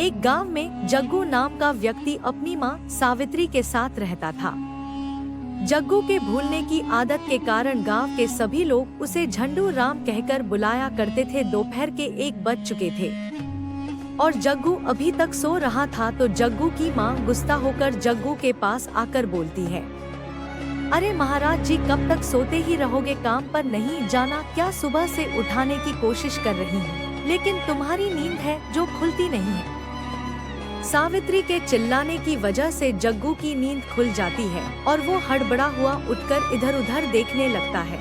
एक गांव में जग्गू नाम का व्यक्ति अपनी मां सावित्री के साथ रहता था। जग्गू के भूलने की आदत के कारण गांव के सभी लोग उसे झंडू राम कहकर बुलाया करते थे। दोपहर के 1 बज चुके थे और जग्गू अभी तक सो रहा था तो जग्गू की मां गुस्सा होकर जग्गू के पास आकर बोलती है, अरे महाराज जी, कब तक सोते ही रहोगे? काम पर नहीं जाना क्या? सुबह से उठाने की कोशिश कर रही हूँ लेकिन तुम्हारी नींद है जो खुलती नहीं है। सावित्री के चिल्लाने की वजह से जग्गू की नींद खुल जाती है और वो हड़बड़ा हुआ उठकर इधर उधर देखने लगता है।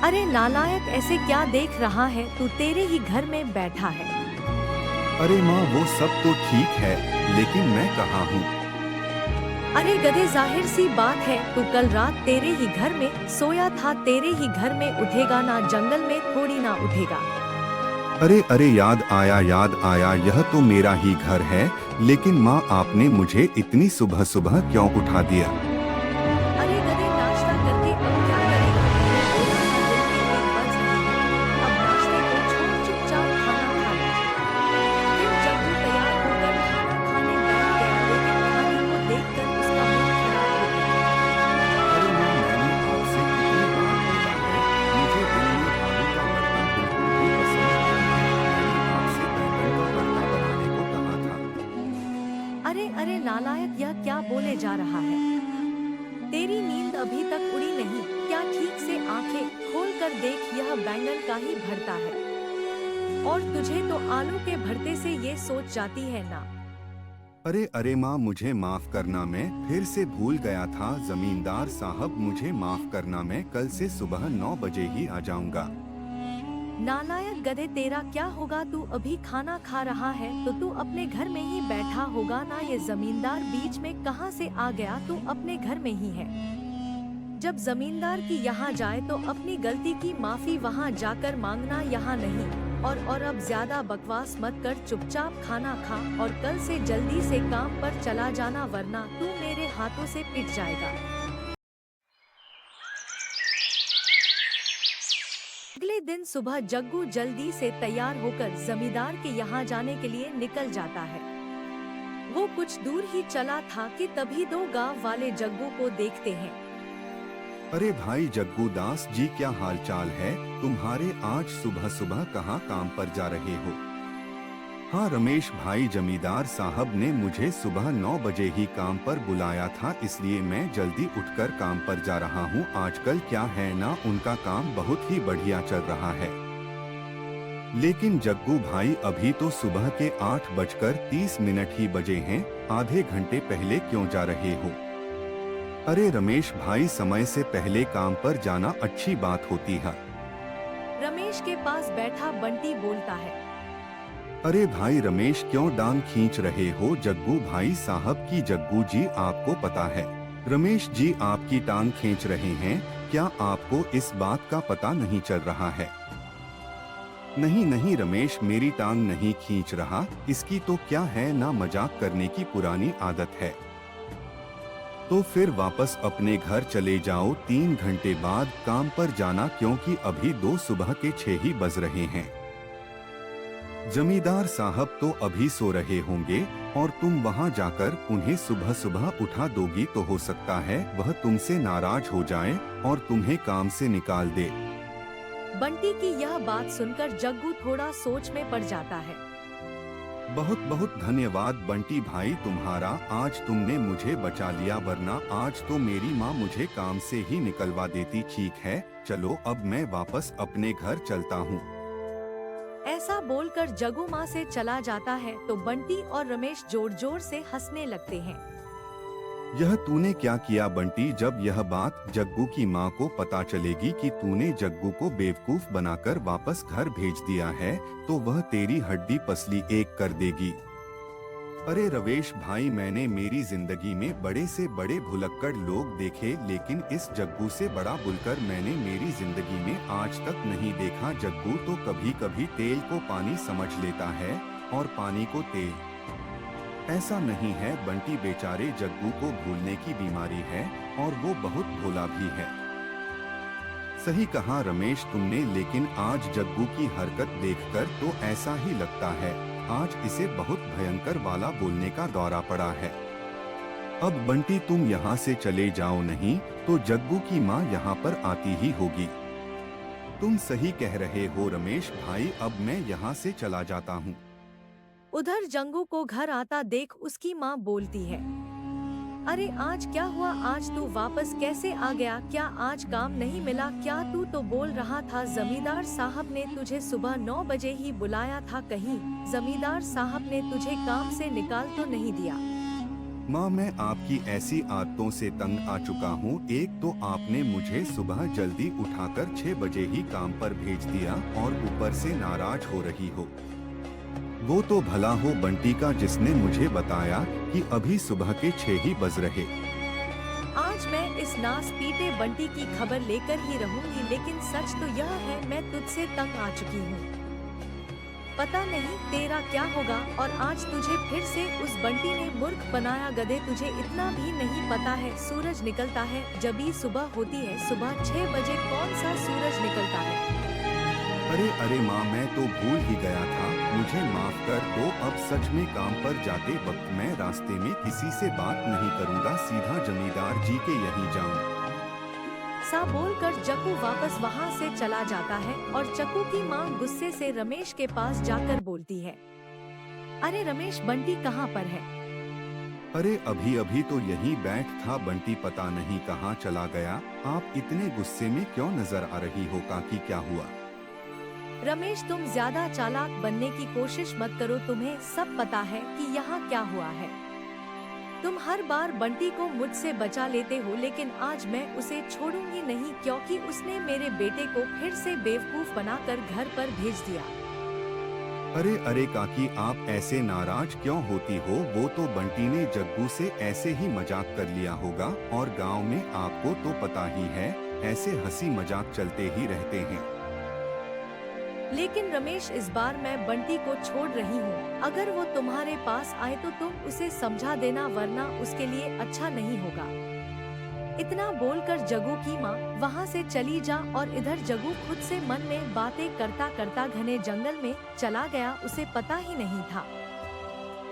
अरे नालायक, ऐसे क्या देख रहा है तू? तेरे ही घर में बैठा है। अरे माँ, वो सब तो ठीक है लेकिन मैं कहाँ हूँ? अरे गधे, जाहिर सी बात है तू कल रात तेरे ही घर में सोया था। तेरे ही घर में उठेगा ना, जंगल में थोड़ी ना उठेगा। अरे अरे, याद आया, यह तो मेरा ही घर है। लेकिन माँ, आपने मुझे इतनी सुबह सुबह क्यों उठा दिया? अरे गधे, नाश्ता करके अब क्या करेगा? अब नाश्ते को छोड़ चुपचाप खाना खा ले। फिर जग्गू तैयार होकर खाना खाने बैठ गया लेकिन खाने को देखकर उसका मुंह खराब हो गया। अरे माँ, मैंने आपसे कितनी बार बोला है, मुझे दिन में आलू का भरता बिल्कुल भी पसंद नहीं है। मैंने आपसे बैंगन का भरता बनाने को कहा था। अरे अरे नालायक, यह क्या बोले जा रहा है? तेरी नींद अभी तक उड़ी नहीं क्या? ठीक से आंखें खोल कर देख, यह बैंगन का ही भरता है और तुझे तो आलू के भरते से ये सोच जाती है ना। अरे अरे माँ, मुझे माफ करना, मैं फिर से भूल गया था। जमींदार साहब, मुझे माफ करना, मैं कल से सुबह 9 बजे ही आ जाऊंगा। नालायक गधे, तेरा क्या होगा? तू अभी खाना खा रहा है तो तू अपने घर में ही बैठा होगा ना। ये जमींदार बीच में कहाँ से आ गया? तू अपने घर में ही है। जब जमींदार की यहाँ जाए तो अपनी गलती की माफी वहाँ जाकर मांगना, यहाँ नहीं। और अब ज्यादा बकवास मत कर, चुपचाप खाना खा और कल से जल्दी से काम पर चला जाना वरना तू मेरे हाथों से पिट जाएगा। अगले दिन सुबह जग्गू जल्दी से तैयार होकर जमींदार के यहाँ जाने के लिए निकल जाता है। वो कुछ दूर ही चला था कि तभी 2 गांव वाले जग्गू को देखते हैं। अरे भाई जग्गू दास जी, क्या हाल चाल है तुम्हारे? आज सुबह सुबह कहाँ काम पर जा रहे हो? हाँ रमेश भाई, जमींदार साहब ने मुझे सुबह 9 बजे ही काम पर बुलाया था, इसलिए मैं जल्दी उठकर काम पर जा रहा हूँ। आजकल क्या है ना, उनका काम बहुत ही बढ़िया चल रहा है। लेकिन जग्गू भाई, अभी तो सुबह के 8:30 ही बजे हैं। आधे घंटे पहले क्यों जा रहे हो? अरे रमेश भाई, समय से पहले काम पर जाना अच्छी बात होती है। रमेश के पास बैठा बंटी बोलता है। अरे भाई रमेश, क्यों डांग खींच रहे हो जग्गू भाई साहब की? जग्गू जी, आपको पता है रमेश जी आपकी टांग खींच रहे हैं। क्या आपको इस बात का पता नहीं चल रहा है? नहीं नहीं रमेश, मेरी टांग नहीं खींच रहा। इसकी तो क्या है ना, मजाक करने की पुरानी आदत है। तो फिर वापस अपने घर चले जाओ। 3 घंटे बाद काम पर जाना, क्योंकि अभी 2 सुबह के 6 ही बज रहे हैं। जमींदार साहब तो अभी सो रहे होंगे और तुम वहां जाकर उन्हें सुबह सुबह उठा दोगी तो हो सकता है वह तुमसे नाराज हो जाएं और तुम्हें काम से निकाल दे। बंटी की यह बात सुनकर जग्गू थोड़ा सोच में पड़ जाता है। बहुत बहुत धन्यवाद बंटी भाई तुम्हारा, आज तुमने मुझे बचा लिया, वरना आज तो मेरी माँ मुझे काम से ही निकलवा देती। ठीक है, चलो अब मैं वापस अपने घर चलता हूँ। ऐसा बोलकर जग्गू माँ से चला जाता है तो बंटी और रमेश जोर जोर से हंसने लगते हैं। यह तूने क्या किया बंटी? जब यह बात जग्गू की माँ को पता चलेगी कि तूने जग्गू को बेवकूफ बनाकर वापस घर भेज दिया है तो वह तेरी हड्डी पसली एक कर देगी। अरे रवेश भाई, मैंने मेरी जिंदगी में बड़े से बड़े भुलक्कड़ लोग देखे, लेकिन इस जग्गू से बड़ा बुलकर मैंने मेरी जिंदगी में आज तक नहीं देखा। जग्गू तो कभी कभी तेल को पानी समझ लेता है और पानी को तेल। ऐसा नहीं है बंटी, बेचारे जग्गू को भूलने की बीमारी है और वो बहुत भोला भी है। सही कहा रमेश तुमने, लेकिन आज जग्गू की हरकत देखकर तो ऐसा ही लगता है आज इसे बहुत भयंकर वाला बोलने का दौरा पड़ा है। अब बंटी तुम यहाँ से चले जाओ, नहीं तो जग्गू की माँ यहाँ पर आती ही होगी। तुम सही कह रहे हो रमेश भाई, अब मैं यहाँ से चला जाता हूँ। उधर जग्गू को घर आता देख उसकी माँ बोलती है, अरे आज क्या हुआ, आज तू वापस कैसे आ गया, क्या आज काम नहीं मिला क्या? तू तो बोल रहा था जमींदार साहब ने तुझे सुबह 9 बजे ही बुलाया था, कहीं जमींदार साहब ने तुझे काम से निकाल तो नहीं दिया? माँ मैं आपकी ऐसी आदतों से तंग आ चुका हूँ। एक तो आपने मुझे सुबह जल्दी उठाकर 6 बजे ही काम पर भेज दिया और ऊपर से नाराज हो रही हो। वो तो भला हो बंटी का जिसने मुझे बताया कि अभी सुबह के 6 ही बज रहे। आज मैं इस नास पीटे बंटी की खबर लेकर ही रहूंगी, लेकिन सच तो यह है मैं तुझसे तंग आ चुकी हूँ। पता नहीं तेरा क्या होगा, और आज तुझे फिर से उस बंटी ने मूर्ख बनाया। गधे तुझे इतना भी नहीं पता है सूरज निकलता है जब ही सुबह होती है, सुबह 6 बजे कौन सा सूरज निकलता है? अरे माँ मैं तो भूल ही गया था, मुझे माफ कर दो। अब सच में काम पर जाते वक्त मैं रास्ते में किसी से बात नहीं करूँगा, सीधा जमींदार जी के यहीं जाऊँ। सा बोलकर जग्गू वापस वहाँ से चला जाता है और जग्गू की माँ गुस्से से रमेश के पास जाकर बोलती है, अरे रमेश बंटी कहाँ पर है? अरे अभी अभी तो यहीं बैठ था बंटी, पता नहीं कहाँ चला गया। आप इतने गुस्से में क्यों नजर आ रही हो काकी, क्या हुआ? रमेश तुम ज्यादा चालाक बनने की कोशिश मत करो, तुम्हें सब पता है कि यहाँ क्या हुआ है। तुम हर बार बंटी को मुझसे बचा लेते हो, लेकिन आज मैं उसे छोड़ूंगी नहीं, क्योंकि उसने मेरे बेटे को फिर से बेवकूफ बनाकर घर पर भेज दिया। अरे काकी आप ऐसे नाराज क्यों होती हो? वो तो बंटी ने जग्गू से ऐसे ही मजाक कर लिया होगा, और गांव में आपको तो पता ही है ऐसे हंसी मजाक चलते ही रहते हैं। लेकिन रमेश इस बार मैं बंटी को छोड़ रही हूँ, अगर वो तुम्हारे पास आए तो तुम उसे समझा देना, वरना उसके लिए अच्छा नहीं होगा। इतना बोलकर जग्गू की माँ वहाँ से चली जा, और इधर जग्गू खुद से मन में बातें करता करता घने जंगल में चला गया। उसे पता ही नहीं था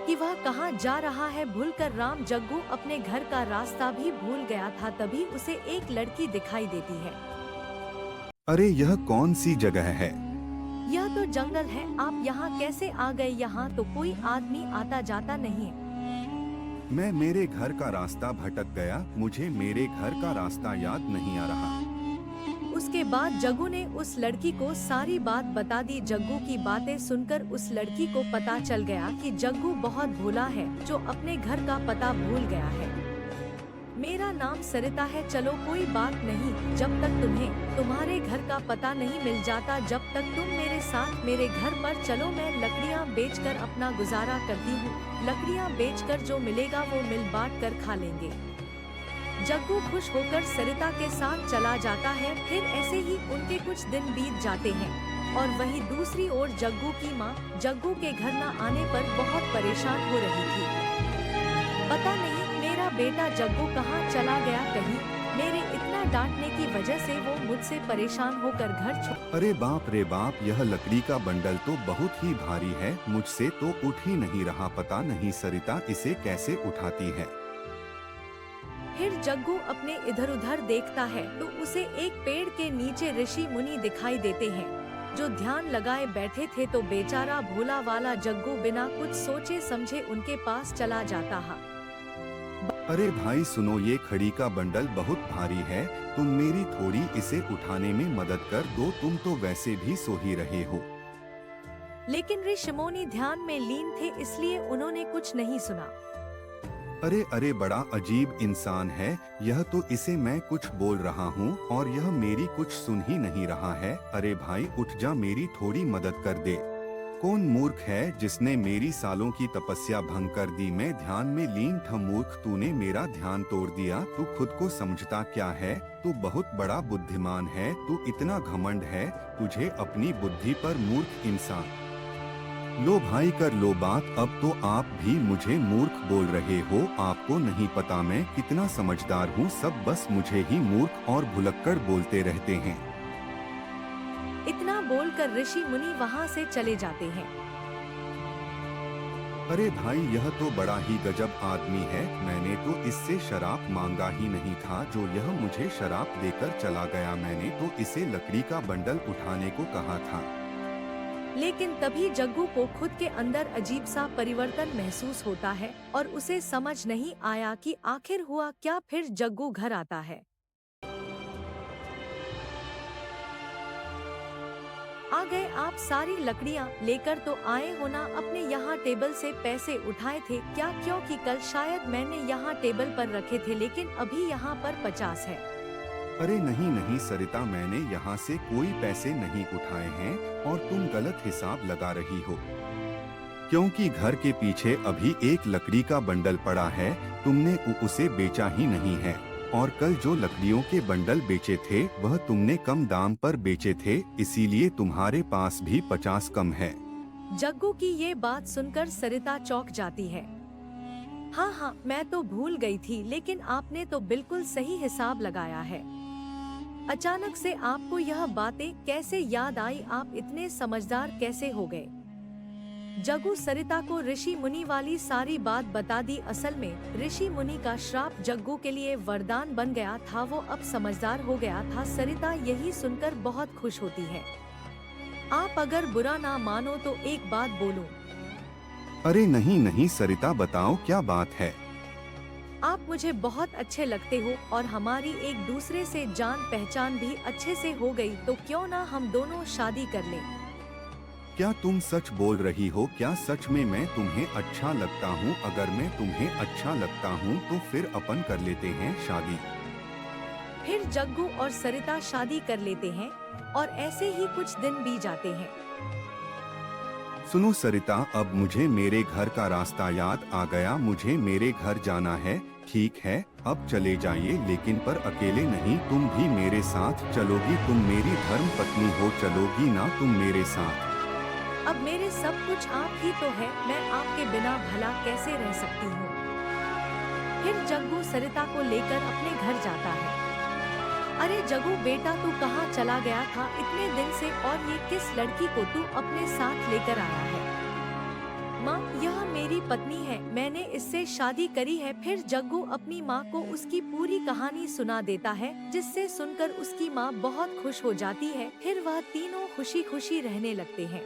कि वह कहाँ जा रहा है। भूलकर राम जग्गू अपने घर का रास्ता भी भूल गया था, तभी उसे एक लड़की दिखाई देती है। अरे यह कौन सी जगह है? यह तो जंगल है, आप यहाँ कैसे आ गए? यहाँ तो कोई आदमी आता जाता नहीं है। मैं मेरे घर का रास्ता भटक गया, मुझे मेरे घर का रास्ता याद नहीं आ रहा। उसके बाद जग्गू ने उस लड़की को सारी बात बता दी। जग्गू की बातें सुनकर उस लड़की को पता चल गया कि जग्गू बहुत भोला है, जो अपने घर का पता भूल गया है। मेरा नाम सरिता है, चलो कोई बात नहीं, जब तक तुम्हें तुम्हारे घर का पता नहीं मिल जाता, जब तक तुम मेरे साथ मेरे घर पर चलो, मैं लकड़ियाँ बेचकर अपना गुजारा करती हूँ। लकड़ियाँ बेचकर जो मिलेगा वो मिल बांट कर खा लेंगे। जग्गू खुश होकर सरिता के साथ चला जाता है। फिर ऐसे ही उनके कुछ दिन बीत जाते हैं, और वहीं दूसरी ओर जग्गू की माँ जग्गू के घर न आने पर बहुत परेशान हो रही थी। पता नहीं मेरा बेटा जग्गू कहाँ चला गया, कहीं मेरे इतना डांटने की वजह से वो मुझसे परेशान होकर घर छोड़। अरे बाप रे बाप, यह लकड़ी का बंडल तो बहुत ही भारी है, मुझसे तो उठ ही नहीं रहा। पता नहीं सरिता इसे कैसे उठाती है। फिर जग्गू अपने इधर उधर देखता है तो उसे एक पेड़ के नीचे ऋषि मुनि दिखाई देते हैं, जो ध्यान लगाए बैठे थे। तो बेचारा भोला वाला जग्गू बिना कुछ सोचे समझे उनके पास चला जाता है। अरे भाई सुनो, ये खड़ी का बंडल बहुत भारी है, तुम मेरी थोड़ी इसे उठाने में मदद कर दो, तुम तो वैसे भी सो ही रहे हो। लेकिन ऋषि मुनि ध्यान में लीन थे, इसलिए उन्होंने कुछ नहीं सुना। अरे बड़ा अजीब इंसान है यह, तो इसे मैं कुछ बोल रहा हूँ और यह मेरी कुछ सुन ही नहीं रहा है। अरे भाई उठ जा, मेरी थोड़ी मदद कर दे। कौन मूर्ख है जिसने मेरी सालों की तपस्या भंग कर दी? मैं ध्यान में लीन था, मूर्ख तूने मेरा ध्यान तोड़ दिया। तू खुद को समझता क्या है? तू बहुत बड़ा बुद्धिमान है, तू इतना घमंड है तुझे अपनी बुद्धि पर, मूर्ख इंसान। लो भाई कर लो बात, अब तो आप भी मुझे मूर्ख बोल रहे हो। आपको नहीं पता मैं कितना समझदार हूँ, सब बस मुझे ही मूर्ख और भुलक्कड़ बोलते रहते हैं। इतना बोलकर ऋषि मुनि वहाँ से चले जाते हैं। अरे भाई, यह तो बड़ा ही गजब आदमी है। मैंने तो इससे शराब मांगा ही नहीं था, जो यह मुझे शराब देकर चला गया। मैंने तो इसे लकड़ी का बंडल उठाने को कहा था। लेकिन तभी जग्गू को खुद के अंदर अजीब सा परिवर्तन महसूस होता है और उसे समझ नहीं आया कि आखिर हुआ क्या। फिर जग्गू घर आता है। आ गए आप, सारी लकड़ियाँ लेकर तो आए हो ना? अपने यहाँ टेबल से पैसे उठाए थे क्या? क्योंकि कल शायद मैंने यहाँ टेबल पर रखे थे, लेकिन अभी यहाँ पर 50 है। अरे नहीं नहीं सरिता, मैंने यहाँ से कोई पैसे नहीं उठाए हैं और तुम गलत हिसाब लगा रही हो, क्योंकि घर के पीछे अभी एक लकड़ी का बंडल पड़ा है। तुमने उसे बेचा ही नहीं है, और कल जो लकड़ियों के बंडल बेचे थे वह तुमने कम दाम पर बेचे थे, इसीलिए तुम्हारे पास भी 50 कम है। जग्गू की ये बात सुनकर सरिता चौंक जाती है। हाँ, मैं तो भूल गई थी, लेकिन आपने तो बिल्कुल सही हिसाब लगाया है। अचानक से आपको यह बातें कैसे याद आई? आप इतने समझदार कैसे हो गए? जग्गू सरिता को ऋषि मुनि वाली सारी बात बता दी। असल में ऋषि मुनि का श्राप जग्गू के लिए वरदान बन गया था। वो अब समझदार हो गया था। सरिता यही सुनकर बहुत खुश होती है। आप अगर बुरा ना मानो तो एक बात बोलूं? अरे नहीं नहीं सरिता, बताओ क्या बात है। आप मुझे बहुत अच्छे लगते हो और हमारी एक दूसरे से जान पहचान भी अच्छे से हो गई, तो क्यों ना हम दोनों शादी कर लें? क्या तुम सच बोल रही हो? क्या सच में मैं तुम्हें अच्छा लगता हूँ? अगर मैं तुम्हें अच्छा लगता हूँ तो फिर अपन कर लेते हैं शादी। फिर जग्गू और सरिता शादी कर लेते हैं और ऐसे ही कुछ दिन बीत जाते हैं। सुनो सरिता, अब मुझे मेरे घर का रास्ता याद आ गया। मुझे मेरे घर जाना है। ठीक है, अब चले जाइए, लेकिन पर अकेले नहीं, तुम भी मेरे साथ चलोगी। तुम मेरी धर्म पत्नी हो, चलोगी ना तुम मेरे साथ? अब मेरे सब कुछ आप ही तो है, मैं आपके बिना भला कैसे रह सकती हूँ? फिर जग्गू सरिता को लेकर अपने घर जाता है। अरे जग्गू बेटा, तू कहाँ चला गया था इतने दिन से, और ये किस लड़की को तू अपने साथ लेकर आया है? माँ, यह मेरी पत्नी है, मैंने इससे शादी करी है। फिर जग्गू अपनी माँ को उसकी पूरी कहानी सुना देता है, जिससे सुनकर उसकी माँ बहुत खुश हो जाती है। फिर वह तीनों खुशी खुशी रहने लगते हैं।